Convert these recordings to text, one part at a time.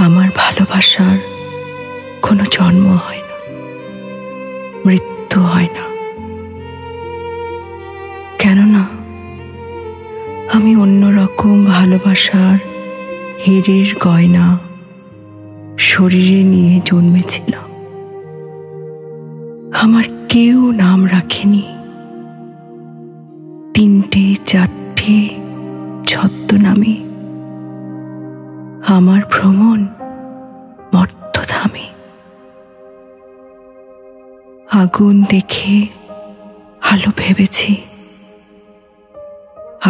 আমার ভালোবাসার কোনো জন্ম হয় না, মৃত্যু হয় না। কেননা আমি অন্যরকম ভালোবাসার হীরের গয়না শরীরে নিয়ে জন্মেছিলাম। আমার কেউ নাম রাখেনি, তিনটে চারটে ছদ্মনামে আমার ভ্রমণ মর্ত্যধামে। আগুন দেখে আলো ভেবেছি,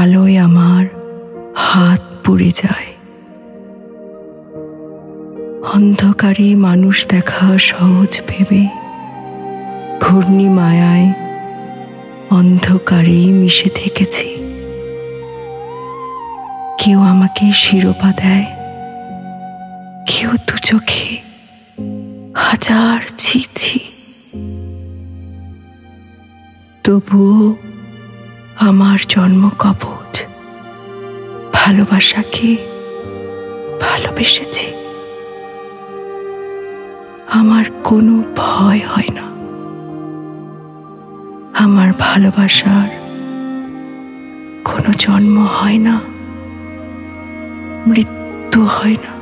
আলোয় আমার হাত পুড়ে যায়। অন্ধকারে মানুষ দেখা সহজ ভেবে ঘূর্ণি মায়ায় অন্ধকারেই মিশে থেকেছি। কেউ আমাকে শিরোপা দেয়, কেউ দু চোখে হাজার ছি। তবুও আমার জন্ম কপট, ভালোবাসাকে ভালোবেসেছি। আমার কোনো ভয় হয় না, আমার ভালোবাসার কোনো জন্ম হয় না, মৃত্যু হয় না।